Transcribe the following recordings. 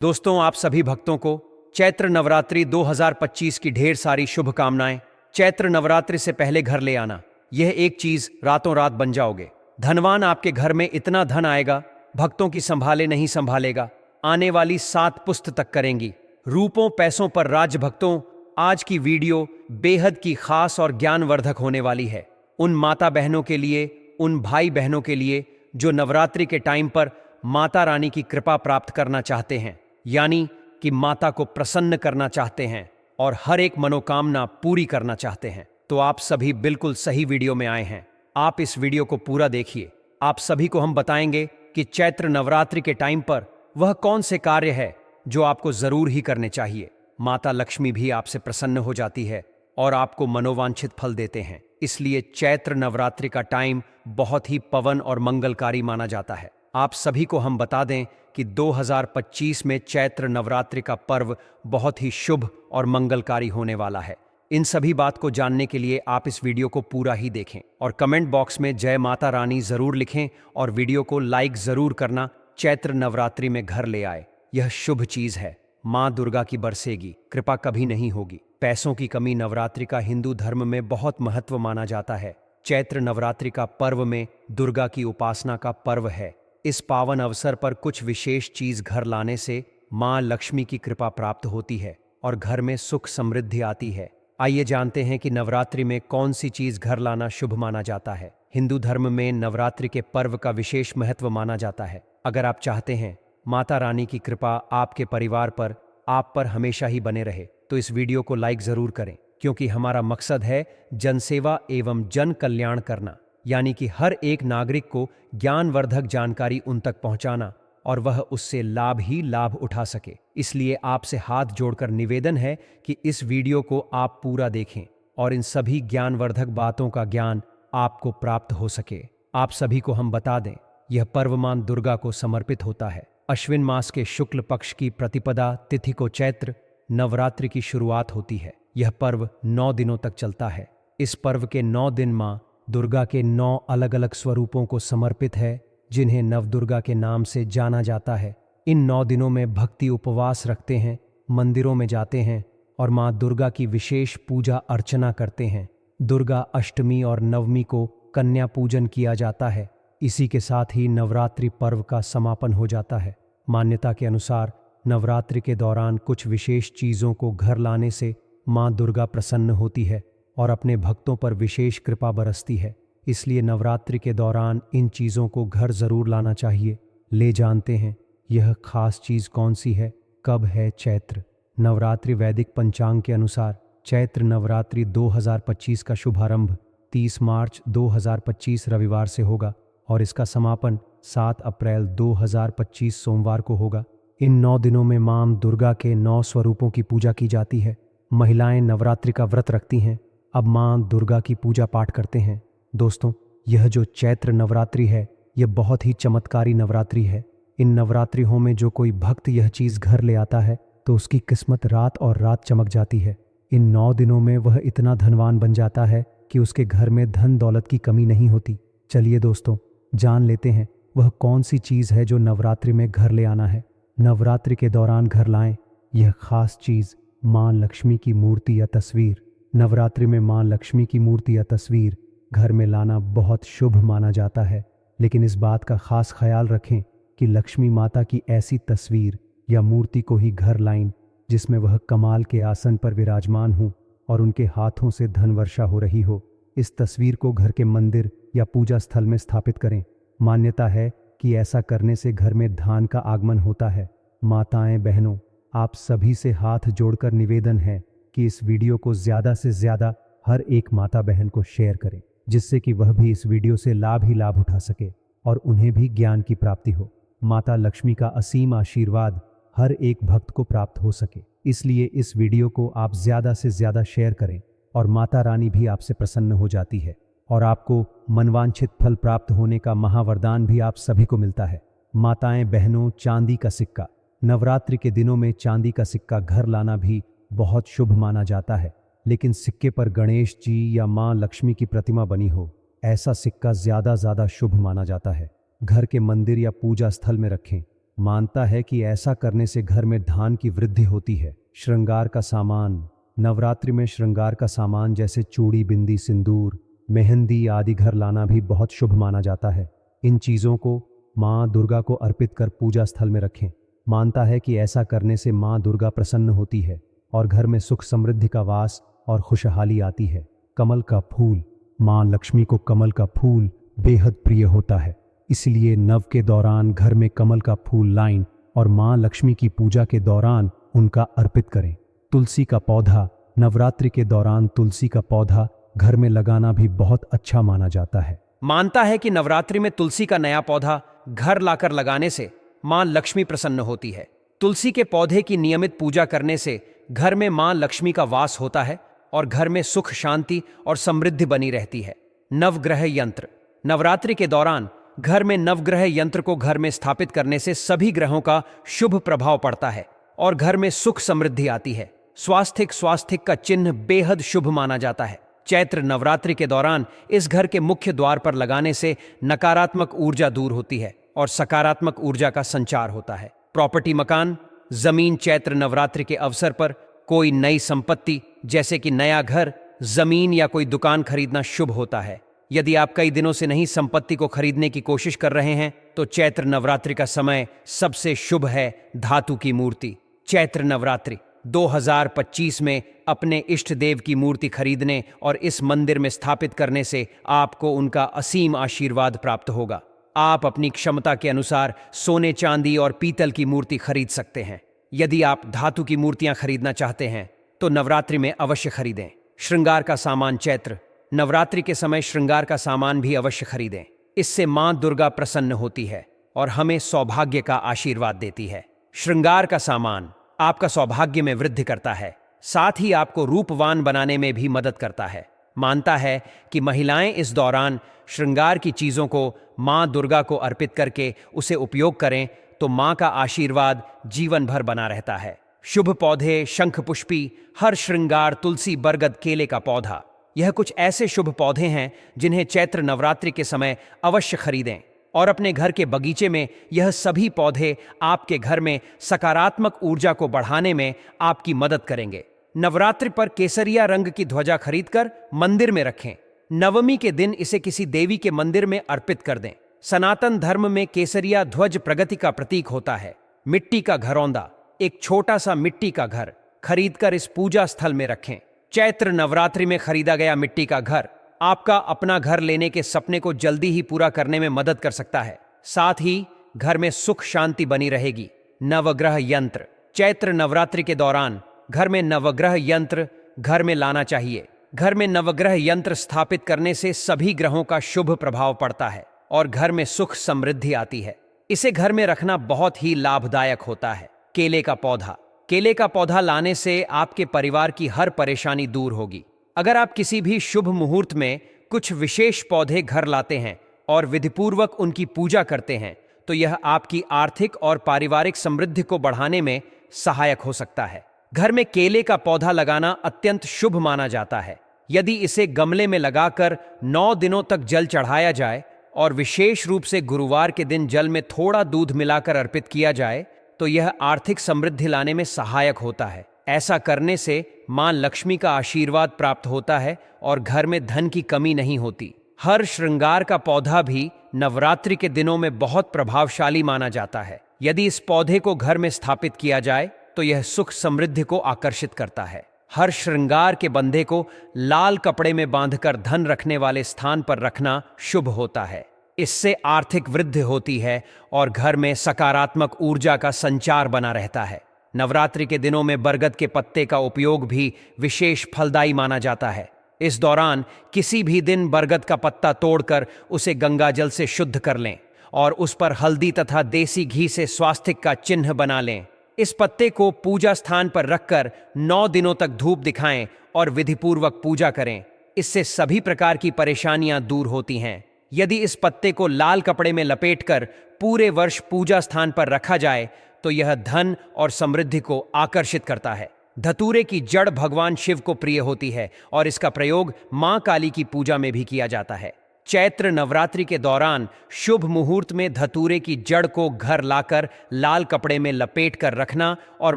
दोस्तों, आप सभी भक्तों को चैत्र नवरात्रि 2025 की ढेर सारी शुभकामनाएं। चैत्र नवरात्रि से पहले घर ले आना, यह एक चीज रातों रात बन जाओगे। धनवान आपके घर में इतना धन आएगा, भक्तों की संभाले नहीं संभालेगा। आने वाली 7 पुस्त तक करेंगी रूपों पैसों पर राज। भक्तों, आज की वीडियो बेहद की खास और ज्ञानवर्धक होने वाली है। उन माता बहनों के लिए, उन भाई बहनों के लिए जो नवरात्रि के टाइम पर माता रानी की कृपा प्राप्त करना चाहते हैं, यानी कि माता को प्रसन्न करना चाहते हैं और हर एक मनोकामना पूरी करना चाहते हैं। तो आप सभी बिल्कुल सही वीडियो में आए हैं। आप इस वीडियो को पूरा देखिए। आप सभी को हम बताएंगे कि चैत्र नवरात्रि के टाइम पर वह कौन से कार्य है जो आपको जरूर ही करने चाहिए। माता लक्ष्मी भी आपसे प्रसन्न हो जाती है और आपको मनोवांछित फल देते हैं। इसलिए चैत्र नवरात्रि का टाइम बहुत ही पवन और मंगलकारी माना जाता है। आप सभी को हम बता दें कि 2025 में चैत्र नवरात्रि का पर्व बहुत ही शुभ और मंगलकारी होने वाला है। इन सभी बात को जानने के लिए आप इस वीडियो को पूरा ही देखें और कमेंट बॉक्स में जय माता रानी जरूर लिखें और वीडियो को लाइक जरूर करना। चैत्र नवरात्रि में घर ले आए, यह शुभ चीज है। माँ दुर्गा की बरसेगी कृपा कभी नहीं होगी। पैसों की कमी नवरात्रि का हिंदू धर्म में बहुत महत्व माना जाता है। चैत्र नवरात्रि का पर्व में दुर्गा की उपासना का पर्व है। इस पावन अवसर पर कुछ विशेष चीज घर लाने से मां लक्ष्मी की कृपा प्राप्त होती है और घर में सुख समृद्धि आती है। आइए जानते हैं कि नवरात्रि में कौन सी चीज घर लाना शुभ माना जाता है। हिंदू धर्म में नवरात्रि के पर्व का विशेष महत्व माना जाता है। अगर आप चाहते हैं माता रानी की कृपा आपके परिवार पर, आप पर हमेशा ही बने रहे, तो इस वीडियो को लाइक जरूर करें, क्योंकि हमारा मकसद है जनसेवा एवं जन कल्याण करना, यानी कि हर एक नागरिक को ज्ञानवर्धक जानकारी उन तक पहुंचाना और वह उससे लाभ ही लाभ उठा सके। इसलिए आपसे हाथ जोड़कर निवेदन है कि इस वीडियो को आप पूरा देखें और इन सभी ज्ञानवर्धक बातों का ज्ञान आपको प्राप्त हो सके। आप सभी को हम बता दें, यह पर्व मां दुर्गा को समर्पित होता है। अश्विन मास के शुक्ल पक्ष की प्रतिपदा तिथि को चैत्र नवरात्रि की शुरुआत होती है। यह पर्व 9 दिनों तक चलता है। इस पर्व के 9 दिन मां दुर्गा के 9 अलग अलग स्वरूपों को समर्पित है, जिन्हें नवदुर्गा के नाम से जाना जाता है। इन 9 दिनों में भक्ति उपवास रखते हैं, मंदिरों में जाते हैं और मां दुर्गा की विशेष पूजा अर्चना करते हैं। दुर्गा अष्टमी और नवमी को कन्या पूजन किया जाता है। इसी के साथ ही नवरात्रि पर्व का समापन हो जाता है। मान्यता के अनुसार नवरात्रि के दौरान कुछ विशेष चीजों को घर लाने से मां दुर्गा प्रसन्न होती है और अपने भक्तों पर विशेष कृपा बरसती है। इसलिए नवरात्रि के दौरान इन चीज़ों को घर जरूर लाना चाहिए। ले जानते हैं यह खास चीज़ कौन सी है, कब है चैत्र नवरात्रि। वैदिक पंचांग के अनुसार चैत्र नवरात्रि 2025 का शुभारंभ 30 मार्च 2025 रविवार से होगा और इसका समापन 7 अप्रैल 2025 सोमवार को होगा। इन 9 दिनों में मां दुर्गा के 9 स्वरूपों की पूजा की जाती है। महिलाएं नवरात्रि का व्रत रखती हैं। अब मां दुर्गा की पूजा पाठ करते हैं। दोस्तों, यह जो चैत्र नवरात्रि है, यह बहुत ही चमत्कारी नवरात्रि है। इन नवरात्रियों में जो कोई भक्त यह चीज घर ले आता है तो उसकी किस्मत रात और रात चमक जाती है। इन 9 दिनों में वह इतना धनवान बन जाता है कि उसके घर में धन दौलत की कमी नहीं होती। चलिए दोस्तों, जान लेते हैं वह कौन सी चीज है जो नवरात्रि में घर ले आना है। नवरात्रि के दौरान घर लाएं यह खास चीज मां लक्ष्मी की मूर्ति या तस्वीर। नवरात्रि में मां लक्ष्मी की मूर्ति या तस्वीर घर में लाना बहुत शुभ माना जाता है, लेकिन इस बात का खास ख्याल रखें कि लक्ष्मी माता की ऐसी तस्वीर या मूर्ति को ही घर लाएं जिसमें वह कमाल के आसन पर विराजमान हो और उनके हाथों से धन वर्षा हो रही हो। इस तस्वीर को घर के मंदिर या पूजा स्थल में स्थापित करें। मान्यता है कि ऐसा करने से घर में धन का आगमन होता है। माताएं बहनों, आप सभी से हाथ जोड़कर निवेदन है कि इस वीडियो को ज़्यादा से ज़्यादा हर एक माता बहन को शेयर करें, जिससे कि वह भी इस वीडियो से लाभ ही लाभ उठा सके और उन्हें भी ज्ञान की प्राप्ति हो। माता लक्ष्मी का असीम आशीर्वाद हर एक भक्त को प्राप्त हो सके। इसलिए इस वीडियो को आप ज़्यादा से ज़्यादा शेयर करें और माता रानी भी आपसे प्रसन्न हो जाती है और आपको मनवांछित फल प्राप्त होने का महावरदान भी आप सभी को मिलता है। माताएं बहनों, चांदी का सिक्का। नवरात्रि के दिनों में चांदी का सिक्का घर लाना भी बहुत शुभ माना जाता है, लेकिन सिक्के पर गणेश जी या मां लक्ष्मी की प्रतिमा बनी हो, ऐसा सिक्का ज्यादा शुभ माना जाता है। घर के मंदिर या पूजा स्थल में रखें। मानता है कि ऐसा करने से घर में धन की वृद्धि होती है। श्रृंगार का सामान। नवरात्रि में श्रृंगार का सामान जैसे चूड़ी, बिंदी, सिंदूर, मेहंदी आदि घर लाना भी बहुत शुभ माना जाता है। इन चीज़ों को माँ दुर्गा को अर्पित कर पूजा स्थल में रखें। मानता है कि ऐसा करने से माँ दुर्गा प्रसन्न होती है और घर में सुख समृद्धि का वास और खुशहाली आती है। कमल का फूल। माँ लक्ष्मी को कमल का फूल बेहद प्रिय होता है, इसलिए नव के दौरान घर में कमल का फूल लाएं और माँ लक्ष्मी की पूजा के दौरान उनका अर्पित करें। तुलसी का पौधा। नवरात्रि के दौरान तुलसी का पौधा घर में लगाना भी बहुत अच्छा माना जाता है। मानता है कि नवरात्रि में तुलसी का नया पौधा घर लाकर लगाने से मां लक्ष्मी प्रसन्न होती है। तुलसी के पौधे की नियमित पूजा करने से घर में मां लक्ष्मी का वास होता है और घर में सुख, शांति और समृद्धि बनी रहती है। नवग्रह यंत्र। नवरात्रि के दौरान घर में नवग्रह यंत्र को घर में स्थापित करने से सभी ग्रहों का शुभ प्रभाव पड़ता है और घर में सुख समृद्धि आती है। स्वास्तिक का चिन्ह बेहद शुभ माना जाता है। चैत्र नवरात्रि के दौरान इस घर के मुख्य द्वार पर लगाने से नकारात्मक ऊर्जा दूर होती है और सकारात्मक ऊर्जा का संचार होता है। प्रॉपर्टी, मकान, जमीन। चैत्र नवरात्रि के अवसर पर कोई नई संपत्ति जैसे कि नया घर, जमीन या कोई दुकान खरीदना शुभ होता है। यदि आप कई दिनों से नई संपत्ति को खरीदने की कोशिश कर रहे हैं तो चैत्र नवरात्रि का समय सबसे शुभ है। धातु की मूर्ति। चैत्र नवरात्रि 2025 में अपने इष्ट देव की मूर्ति खरीदने और इस मंदिर में स्थापित करने से आपको उनका असीम आशीर्वाद प्राप्त होगा। आप अपनी क्षमता के अनुसार सोने, चांदी और पीतल की मूर्ति खरीद सकते हैं। यदि आप धातु की मूर्तियां खरीदना चाहते हैं तो नवरात्रि में अवश्य खरीदें। श्रृंगार का सामान। चैत्र नवरात्रि के समय श्रृंगार का सामान भी अवश्य खरीदें। इससे मां दुर्गा प्रसन्न होती है और हमें सौभाग्य का आशीर्वाद देती है। श्रृंगार का सामान आपका सौभाग्य में वृद्धि करता है, साथ ही आपको रूपवान बनाने में भी मदद करता है। मानता है कि महिलाएं इस दौरान श्रृंगार की चीजों को मां दुर्गा को अर्पित करके उसे उपयोग करें तो मां का आशीर्वाद जीवन भर बना रहता है। शुभ पौधे। शंख पुष्पी, हर श्रृंगार, तुलसी, बरगद, केले का पौधा। यह कुछ ऐसे शुभ पौधे हैं जिन्हें चैत्र नवरात्रि के समय अवश्य खरीदें और अपने घर के बगीचे में यह सभी पौधे आपके घर में सकारात्मक ऊर्जा को बढ़ाने में आपकी मदद करेंगे। नवरात्रि पर केसरिया रंग की ध्वजा खरीदकर मंदिर में रखें। नवमी के दिन इसे किसी देवी के मंदिर में अर्पित कर दें। सनातन धर्म में केसरिया ध्वज प्रगति का प्रतीक होता है। मिट्टी का घरौंदा। एक छोटा सा मिट्टी का घर खरीदकर इस पूजा स्थल में रखें। चैत्र नवरात्रि में खरीदा गया मिट्टी का घर आपका अपना घर लेने के सपने को जल्दी ही पूरा करने में मदद कर सकता है। साथ ही घर में सुख शांति बनी रहेगी। नवग्रह यंत्र। चैत्र नवरात्रि के दौरान घर में नवग्रह यंत्र घर में लाना चाहिए। घर में नवग्रह यंत्र स्थापित करने से सभी ग्रहों का शुभ प्रभाव पड़ता है और घर में सुख समृद्धि आती है। इसे घर में रखना बहुत ही लाभदायक होता है। केले का पौधा। केले का पौधा लाने से आपके परिवार की हर परेशानी दूर होगी। अगर आप किसी भी शुभ मुहूर्त में कुछ विशेष पौधे घर लाते हैं और विधिपूर्वक उनकी पूजा करते हैं तो यह आपकी आर्थिक और पारिवारिक समृद्धि को बढ़ाने में सहायक हो सकता है। घर में केले का पौधा लगाना अत्यंत शुभ माना जाता है। यदि इसे गमले में लगाकर 9 दिनों तक जल चढ़ाया जाए और विशेष रूप से गुरुवार के दिन जल में थोड़ा दूध मिलाकर अर्पित किया जाए तो यह आर्थिक समृद्धि लाने में सहायक होता है। ऐसा करने से मां लक्ष्मी का आशीर्वाद प्राप्त होता है और घर में धन की कमी नहीं होती। हर श्रृंगार का पौधा भी नवरात्रि के दिनों में बहुत प्रभावशाली माना जाता है। यदि इस पौधे को घर में स्थापित किया जाए तो यह सुख समृद्धि को आकर्षित करता है। हर श्रृंगार के बंधे को लाल कपड़े में बांधकर धन रखने वाले स्थान पर रखना शुभ होता है। इससे आर्थिक वृद्धि होती है और घर में सकारात्मक ऊर्जा का संचार बना रहता है। नवरात्रि के दिनों में बरगद के पत्ते का उपयोग भी विशेष फलदायी माना जाता है। इस दौरान किसी भी दिन बरगद का पत्ता तोड़कर उसे गंगाजल से शुद्ध कर लें और उस पर हल्दी तथा देसी घी से स्वास्तिक का चिन्ह बना लें। इस पत्ते को पूजा स्थान पर रखकर 9 दिनों तक धूप दिखाएं और विधिपूर्वक पूजा करें। इससे सभी प्रकार की परेशानियां दूर होती हैं। यदि इस पत्ते को लाल कपड़े में लपेटकर पूरे वर्ष पूजा स्थान पर रखा जाए तो यह धन और समृद्धि को आकर्षित करता है। धतूरे की जड़ भगवान शिव को प्रिय होती है और इसका प्रयोग मां काली की पूजा में भी किया जाता है। चैत्र नवरात्रि के दौरान शुभ मुहूर्त में धतूरे की जड़ को घर लाकर लाल कपड़े में लपेट कर रखना और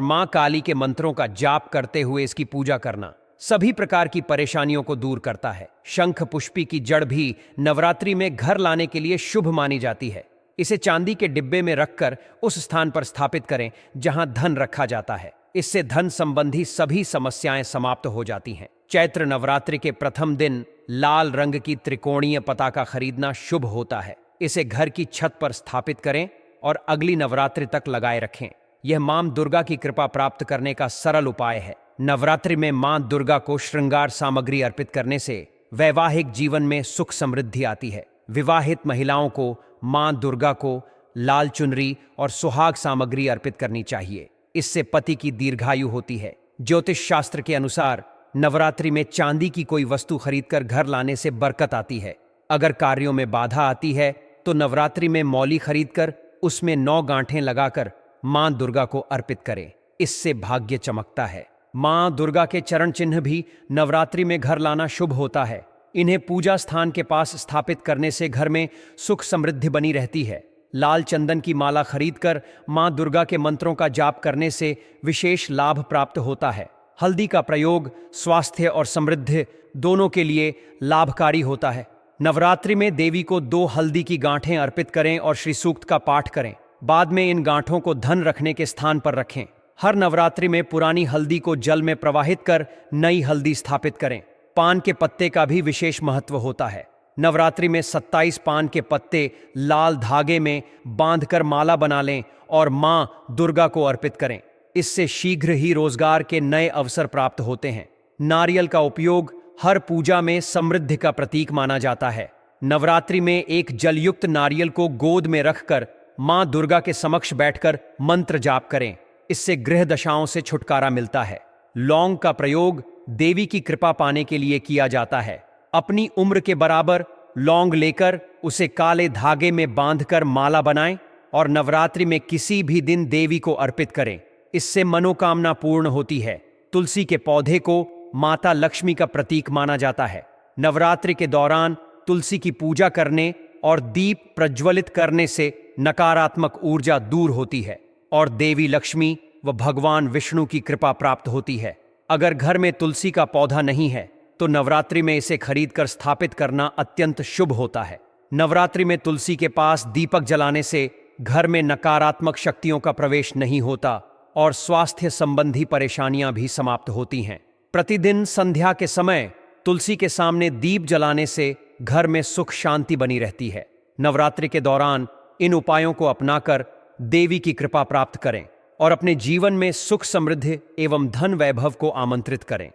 मां काली के मंत्रों का जाप करते हुए इसकी पूजा करना सभी प्रकार की परेशानियों को दूर करता है। शंख पुष्पी की जड़ भी नवरात्रि में घर लाने के लिए शुभ मानी जाती है। इसे चांदी के डिब्बे में रखकर उस स्थान पर स्थापित करें जहां धन रखा जाता है। इससे धन संबंधी सभी समस्याएं समाप्त हो जाती हैं। चैत्र नवरात्रि के प्रथम दिन लाल रंग की त्रिकोणीय पताका खरीदना शुभ होता है। इसे घर की छत पर स्थापित करें और अगली नवरात्रि तक लगाए रखें। यह मां दुर्गा की कृपा प्राप्त करने का सरल उपाय है। नवरात्रि में मां दुर्गा को श्रृंगार सामग्री अर्पित करने से वैवाहिक जीवन में सुख समृद्धि आती है। विवाहित महिलाओं को मां दुर्गा को लाल चुनरी और सुहाग सामग्री अर्पित करनी चाहिए। इससे पति की दीर्घायु होती है। ज्योतिष शास्त्र के अनुसार नवरात्रि में चांदी की कोई वस्तु खरीदकर घर लाने से बरकत आती है। अगर कार्यों में बाधा आती है तो नवरात्रि में मौली खरीदकर उसमें 9 गांठें लगाकर मां दुर्गा को अर्पित करें। इससे भाग्य चमकता है। मां दुर्गा के चरण चिन्ह भी नवरात्रि में घर लाना शुभ होता है। इन्हें पूजा स्थान के पास स्थापित करने से घर में सुख समृद्धि बनी रहती है। लाल चंदन की माला खरीदकर मां दुर्गा के मंत्रों का जाप करने से विशेष लाभ प्राप्त होता है। हल्दी का प्रयोग स्वास्थ्य और समृद्धि दोनों के लिए लाभकारी होता है। नवरात्रि में देवी को 2 हल्दी की गांठें अर्पित करें और श्री सूक्त का पाठ करें। बाद में इन गांठों को धन रखने के स्थान पर रखें। हर नवरात्रि में पुरानी हल्दी को जल में प्रवाहित कर नई हल्दी स्थापित करें। पान के पत्ते का भी विशेष महत्व होता है। नवरात्रि में 27 पान के पत्ते लाल धागे में बांधकर माला बना लें और मां दुर्गा को अर्पित करें। इससे शीघ्र ही रोजगार के नए अवसर प्राप्त होते हैं। नारियल का उपयोग हर पूजा में समृद्धि का प्रतीक माना जाता है। नवरात्रि में एक जलयुक्त नारियल को गोद में रखकर मां दुर्गा के समक्ष बैठकर मंत्र जाप करें। इससे ग्रह दशाओं से छुटकारा मिलता है। लौंग का प्रयोग देवी की कृपा पाने के लिए किया जाता है। अपनी उम्र के बराबर लौंग लेकर उसे काले धागे में बांधकर माला बनाएं और नवरात्रि में किसी भी दिन देवी को अर्पित करें। इससे मनोकामना पूर्ण होती है। तुलसी के पौधे को माता लक्ष्मी का प्रतीक माना जाता है। नवरात्रि के दौरान तुलसी की पूजा करने और दीप प्रज्वलित करने से नकारात्मक ऊर्जा दूर होती है और देवी लक्ष्मी व भगवान विष्णु की कृपा प्राप्त होती है। अगर घर में तुलसी का पौधा नहीं है तो नवरात्रि में इसे खरीदकर स्थापित करना अत्यंत शुभ होता है। नवरात्रि में तुलसी के पास दीपक जलाने से घर में नकारात्मक शक्तियों का प्रवेश नहीं होता और स्वास्थ्य संबंधी परेशानियां भी समाप्त होती हैं। प्रतिदिन संध्या के समय तुलसी के सामने दीप जलाने से घर में सुख शांति बनी रहती है। नवरात्रि के दौरान इन उपायों को अपनाकर देवी की कृपा प्राप्त करें और अपने जीवन में सुख समृद्धि एवं धन वैभव को आमंत्रित करें।